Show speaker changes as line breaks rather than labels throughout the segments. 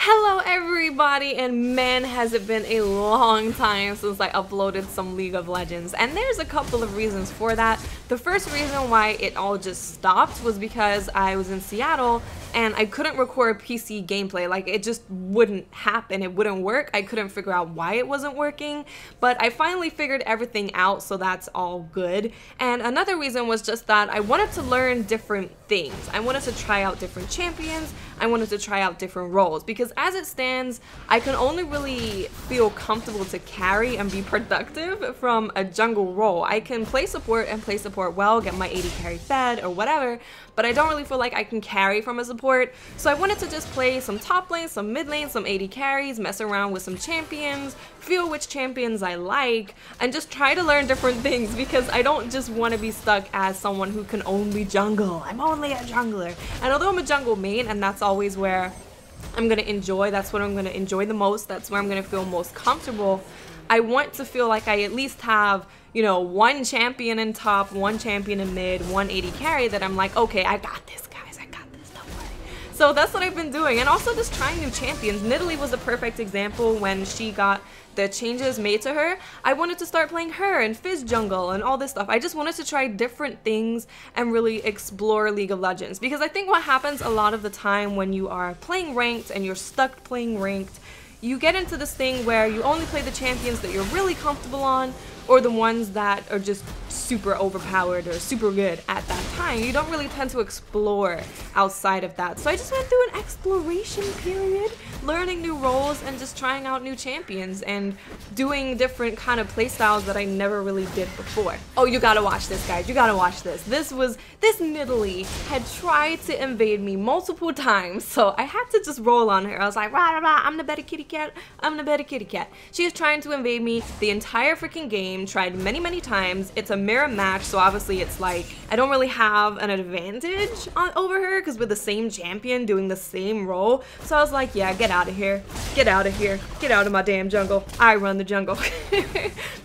Hello everybody, and man has it been a long time since I uploaded some League of Legends, and there's a couple of reasons for that. The first reason why it all just stopped was because I was in Seattle and I couldn't record PC gameplay. Like, it just wouldn't happen, it wouldn't work. I couldn't figure out why it wasn't working, but I finally figured everything out, so that's all good. And another reason was just that I wanted to learn different things. I wanted to try out different champions, I wanted to try out different roles, because as it stands, I can only really feel comfortable to carry and be productive from a jungle role. I can play support and play support well, get my AD carry fed or whatever, but I don't really feel like I can carry from a support. So I wanted to just play some top lane, some mid lane, some AD carries, mess around with some champions, feel which champions I like, and just try to learn different things, because I don't just want to be stuck as someone who can only jungle. I'm only a jungler. And although I'm a jungle main, and that's always where I'm gonna enjoy, that's what I'm gonna enjoy the most, that's where I'm gonna feel most comfortable, I want to feel like I at least have, you know, one champion in top, one champion in mid, one AD carry that I'm like, okay, I got this, guys, I got this, don't worry. So that's what I've been doing, and also just trying new champions. Nidalee was a perfect example. When she got the changes made to her, I wanted to start playing her and Fizz jungle and all this stuff. I just wanted to try different things and really explore League of Legends, because I think what happens a lot of the time when you are playing ranked and you're stuck playing ranked, you get into this thing where you only play the champions that you're really comfortable on, or the ones that are just super overpowered or super good at that time. You don't really tend to explore outside of that. So I just went through an exploration period, learning new roles and just trying out new champions and doing different kind of playstyles that I never really did before. Oh, you gotta watch this, guys. You gotta watch this. This Nidalee had tried to invade me multiple times, so I had to just roll on her. I was like, rah, rah, rah, I'm the better kitty cat. I'm the better kitty cat. She is trying to invade me the entire freaking game. Tried many times. It's a mirror match, so obviously it's like I don't really have an advantage over her, because we're the same champion doing the same role. So I was like, yeah, get out of here, get out of here, get out of my damn jungle. I run the jungle.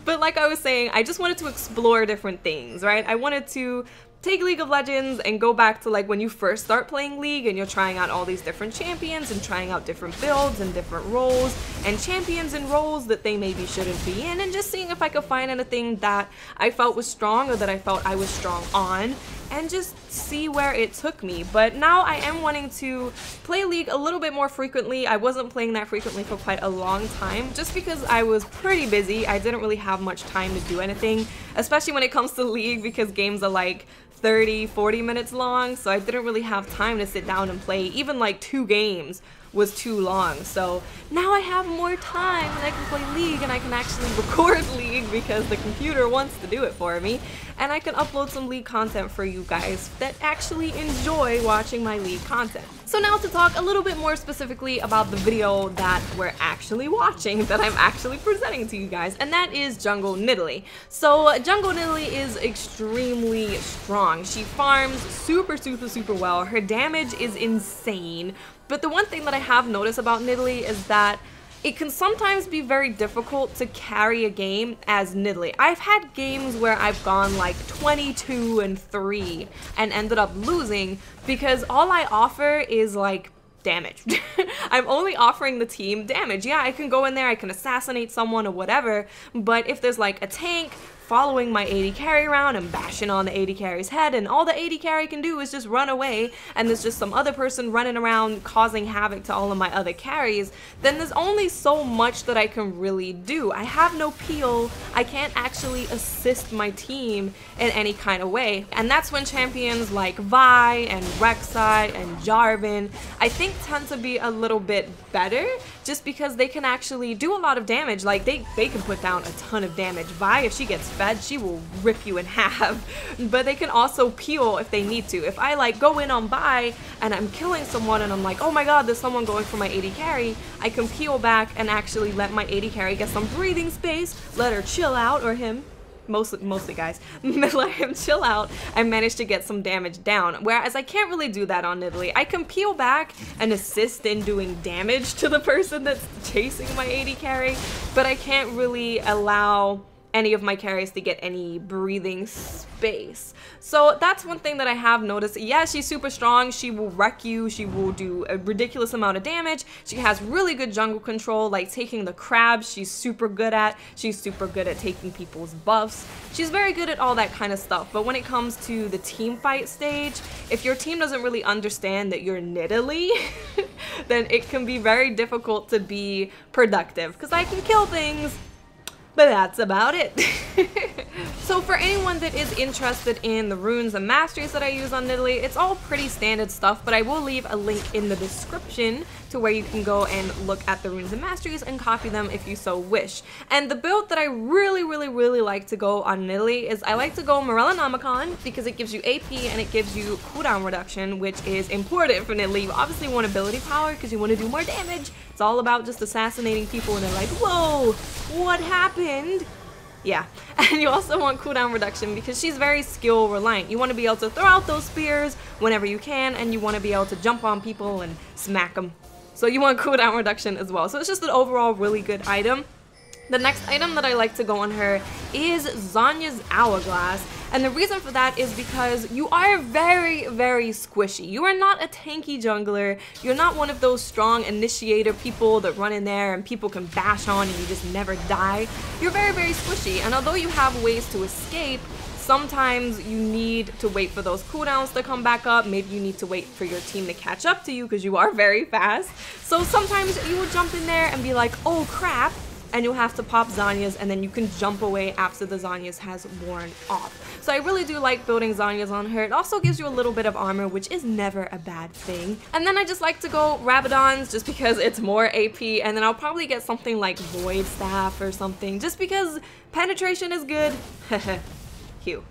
But like I was saying, I just wanted to explore different things, right? I wanted to take League of Legends and go back to like when you first start playing League and you're trying out all these different champions and trying out different builds and different roles and champions and roles that they maybe shouldn't be in, and just seeing if I could find anything that I felt was strong or that I felt I was strong on, and just see where it took me. But now I am wanting to play League a little bit more frequently. I wasn't playing that frequently for quite a long time, just because I was pretty busy. I didn't really have much time to do anything, especially when it comes to League, because games are like 30-40 minutes long, so I didn't really have time to sit down and play. Even like 2 games was too long. So now I have more time and I can play League, and I can actually record League because the computer wants to do it for me, and I can upload some League content for you guys that actually enjoy watching my League content. So now to talk a little bit more specifically about the video that we're actually watching, that I'm actually presenting to you guys, and that is Jungle Nidalee. So Jungle Nidalee is extremely strong. She farms super well. Her damage is insane. But the one thing that I have noticed about Nidalee is that it can sometimes be very difficult to carry a game as Nidalee. I've had games where I've gone like 22-3 and ended up losing because all I offer is like damage. I'm only offering the team damage. Yeah, I can go in there, I can assassinate someone or whatever, but if there's like a tank following my AD carry around and bashing on the AD carry's head, and all the AD carry can do is just run away, and there's just some other person running around causing havoc to all of my other carries, then there's only so much that I can really do. I have no peel, I can't actually assist my team in any kind of way, and that's when champions like Vi and Rek'Sai and Jarvan, I think, tend to be a little bit better, just because they can actually do a lot of damage. Like they can put down a ton of damage. Vi, if she gets fed, she will rip you in half, but they can also peel if they need to. If I like go in on Vi and I'm killing someone and I'm like, oh my god, there's someone going for my AD carry, I can peel back and actually let my AD carry get some breathing space, let her chill out, or him, mostly guys, let him chill out and manage to get some damage down. Whereas I can't really do that on Nidalee. I can peel back and assist in doing damage to the person that's chasing my AD carry, but I can't really allow any of my carries to get any breathing space. So that's one thing that I have noticed. Yeah, she's super strong. She will wreck you. She will do a ridiculous amount of damage. She has really good jungle control, like taking the crabs she's super good at. She's super good at taking people's buffs. She's very good at all that kind of stuff. But when it comes to the team fight stage, if your team doesn't really understand that you're Nidalee, then it can be very difficult to be productive, because I can kill things, but that's about it. So for anyone that is interested in the runes and masteries that I use on Nidalee, it's all pretty standard stuff, but I will leave a link in the description to where you can go and look at the runes and masteries and copy them if you so wish. And the build that I really like to go on Nidalee is I like to go Morellonomicon, because it gives you AP and it gives you cooldown reduction, which is important for Nidalee. You obviously want ability power because you want to do more damage. It's all about just assassinating people and they're like, whoa, what happened? Yeah, and you also want cooldown reduction because she's very skill reliant. You want to be able to throw out those spears whenever you can, and you want to be able to jump on people and smack them. So you want cooldown reduction as well. So it's just an overall really good item. The next item that I like to go on her is Zhonya's Hourglass. And the reason for that is because you are very squishy. You are not a tanky jungler. You're not one of those strong initiator people that run in there and people can bash on and you just never die. You're very squishy. And although you have ways to escape, sometimes you need to wait for those cooldowns to come back up. Maybe you need to wait for your team to catch up to you because you are very fast. So sometimes you will jump in there and be like, oh crap, and you'll have to pop Zhonya's, and then you can jump away after the Zhonya's has worn off. So I really do like building Zhonya's on her. It also gives you a little bit of armor, which is never a bad thing. And then I just like to go Rabadon's just because it's more AP, and then I'll probably get something like Void Staff or something, just because penetration is good. Hew.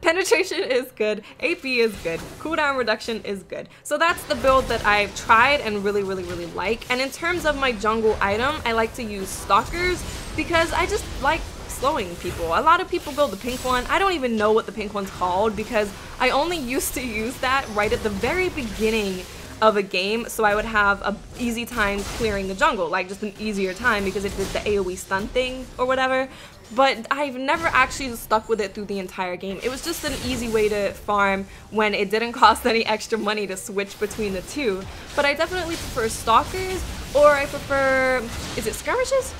Penetration is good, AP is good, cooldown reduction is good. So that's the build that I've tried and really like. And in terms of my jungle item, I like to use Stalkers because I just like slowing people. A lot of people build the pink one. I don't even know what the pink one's called because I only used to use that right at the very beginning of a game, so I would have an easy time clearing the jungle, like just an easier time because it did the AoE stun thing or whatever. But I've never actually stuck with it through the entire game. It was just an easy way to farm when it didn't cost any extra money to switch between the two. But I definitely prefer Stalkers, or I prefer, is it Skirmishes?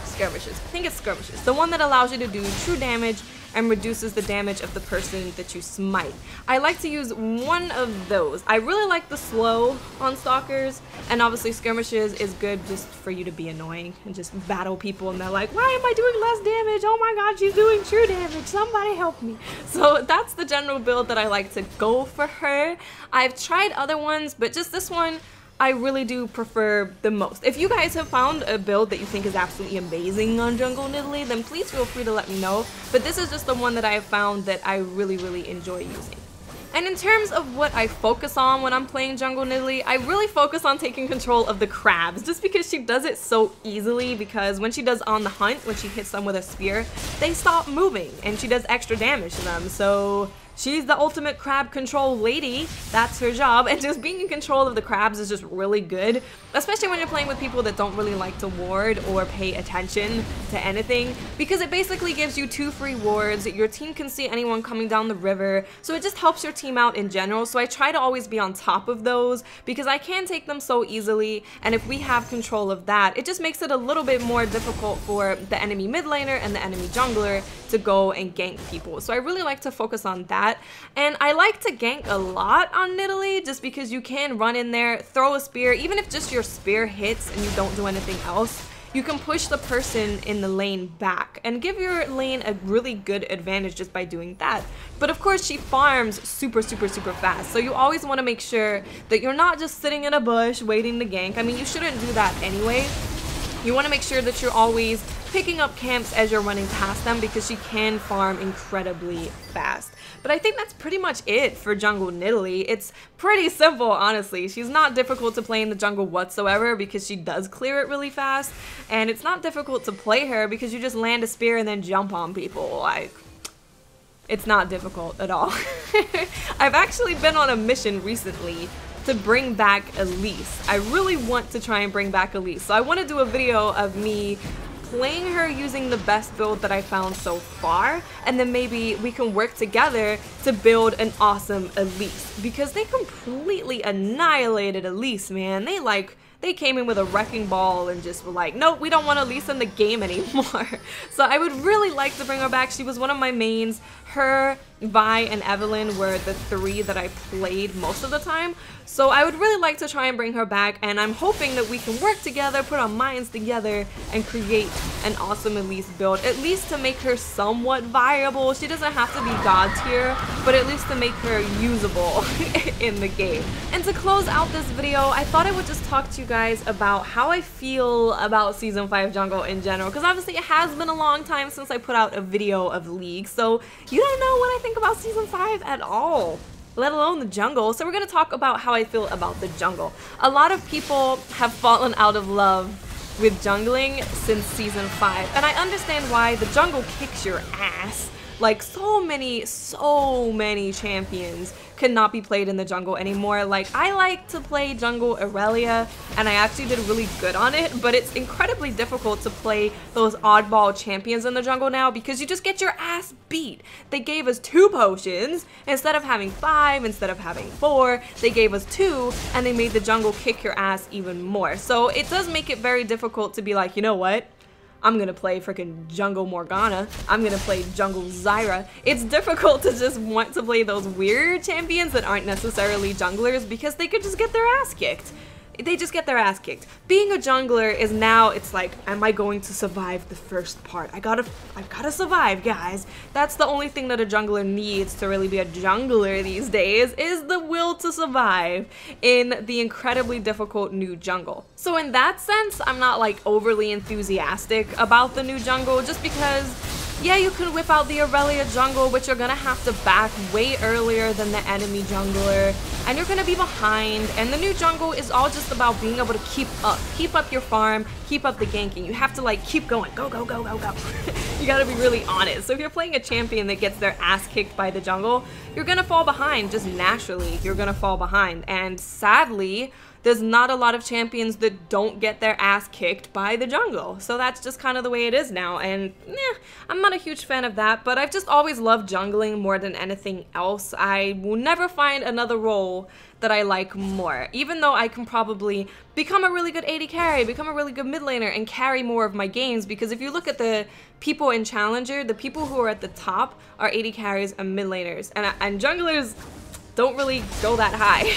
Skirmishes. I think it's Skirmishes. The one that allows you to do true damage and reduces the damage of the person that you smite. I like to use one of those. I really like the slow on Stalkers, and obviously Skirmishes is good just for you to be annoying and just battle people and they're like, why am I doing less damage? Oh my god, she's doing true damage, somebody help me. So that's the general build that I like to go for her. I've tried other ones, but just this one I really do prefer the most. If you guys have found a build that you think is absolutely amazing on Jungle Nidalee, then please feel free to let me know. But this is just the one that I have found that I really enjoy using. And in terms of what I focus on when I'm playing Jungle Nidalee, I really focus on taking control of the crabs, just because she does it so easily. Because when she does On the Hunt, when she hits them with a spear, they stop moving and she does extra damage to them. So she's the ultimate crab control lady. That's her job. And just being in control of the crabs is just really good, especially when you're playing with people that don't really like to ward or pay attention to anything, because it basically gives you 2 free wards. Your team can see anyone coming down the river, so it just helps your team out in general. So I try to always be on top of those because I can take them so easily, and if we have control of that, it just makes it a little bit more difficult for the enemy mid laner and the enemy jungler to go and gank people. So I really like to focus on that. And I like to gank a lot on Nidalee just because you can run in there, throw a spear, even if just your spear hits and you don't do anything else, you can push the person in the lane back and give your lane a really good advantage just by doing that. But of course she farms super fast, so you always want to make sure that you're not just sitting in a bush waiting to gank. I mean, you shouldn't do that anyway. You want to make sure that you're always picking up camps as you're running past them because she can farm incredibly fast. But I think that's pretty much it for Jungle Nidalee. It's pretty simple, honestly. She's not difficult to play in the jungle whatsoever because she does clear it really fast. And it's not difficult to play her because you just land a spear and then jump on people. Like, it's not difficult at all. I've actually been on a mission recently to bring back Elise. I really want to try and bring back Elise. So I want to do a video of me playing her using the best build that I found so far, and then maybe we can work together to build an awesome Elise, because they completely annihilated Elise, man. They came in with a wrecking ball and just were like, nope, we don't want Elise in the game anymore. So I would really like to bring her back. She was one of my mains. Her, Vi, and Evelyn were the 3 that I played most of the time. So I would really like to try and bring her back, and I'm hoping that we can work together, put our minds together, and create an awesome Elise build, at least to make her somewhat viable. She doesn't have to be God tier, but at least to make her usable in the game. And to close out this video, I thought I would just talk to you guys about how I feel about Season 5 Jungle in general, because obviously it has been a long time since I put out a video of League, so you don't know what I think about Season 5 at all, let alone the jungle. So we're going to talk about how I feel about the jungle. A lot of people have fallen out of love with jungling since Season 5, and I understand why. The jungle kicks your ass. Like, so many champions cannot be played in the jungle anymore. Like, I like to play jungle Aurelia, and I actually did really good on it, but it's incredibly difficult to play those oddball champions in the jungle now because you just get your ass beat. They gave us 2 potions instead of having 5, instead of having 4. They gave us 2, and they made the jungle kick your ass even more. So it does make it very difficult to be like, you know what? I'm gonna play freaking Jungle Morgana. I'm gonna play Jungle Zyra. It's difficult to just want to play those weird champions that aren't necessarily junglers because they could just get their ass kicked. They just get their ass kicked. Being a jungler is now, it's like, am I going to survive the first part? I've gotta survive, guys. That's the only thing that a jungler needs to really be a jungler these days, is the will to survive in the incredibly difficult new jungle. So in that sense, I'm not like overly enthusiastic about the new jungle, just because yeah, you can whip out the Aurelia jungle, but you're gonna have to back way earlier than the enemy jungler, and you're gonna be behind, and the new jungle is all just about being able to keep up your farm, keep up the ganking. You have to like keep going, go, go, go, go, go. You gotta be really on it. So if you're playing a champion that gets their ass kicked by the jungle, you're gonna fall behind, just naturally, you're gonna fall behind, and sadly, there's not a lot of champions that don't get their ass kicked by the jungle. So that's just kind of the way it is now, and I'm not a huge fan of that, but I've just always loved jungling more than anything else. I will never find another role that I like more, even though I can probably become a really good AD carry, become a really good mid laner, and carry more of my games, because if you look at the people in Challenger, the people who are at the top are AD carries and mid laners, and junglers don't really go that high.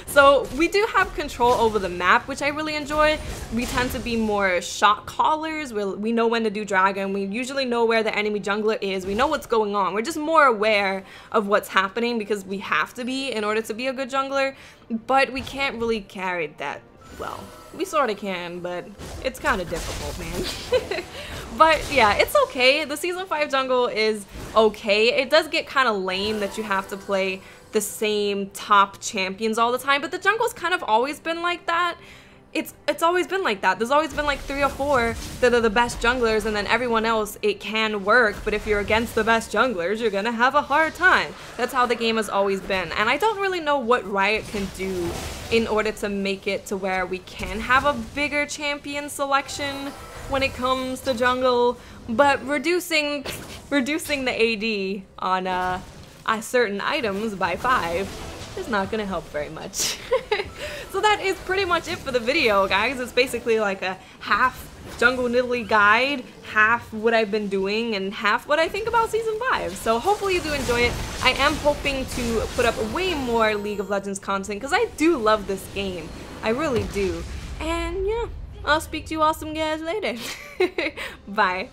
So we do have control over the map, which I really enjoy. We tend to be more shot callers. We know when to do dragon. We usually know where the enemy jungler is. We know what's going on. We're just more aware of what's happening because we have to be in order to be a good jungler, but we can't really carry that well. We sort of can, but it's kind of difficult, man. But yeah, it's okay. The Season 5 jungle is okay. It does get kind of lame that you have to play the same top champions all the time, but the jungle's kind of always been like that. It's always been like that. There's always been like 3 or 4 that are the best junglers, and then everyone else, it can work, but if you're against the best junglers, you're gonna have a hard time. That's how the game has always been, and I don't really know what Riot can do in order to make it to where we can have a bigger champion selection when it comes to jungle, but reducing the AD on certain items by 5 is not gonna help very much. So that is pretty much it for the video, guys. It's basically like a half Jungle Nidalee guide, half what I've been doing, and half what I think about Season 5. So hopefully you do enjoy it. I am hoping to put up way more League of Legends content because I do love this game. I really do. And yeah, I'll speak to you awesome guys later. Bye.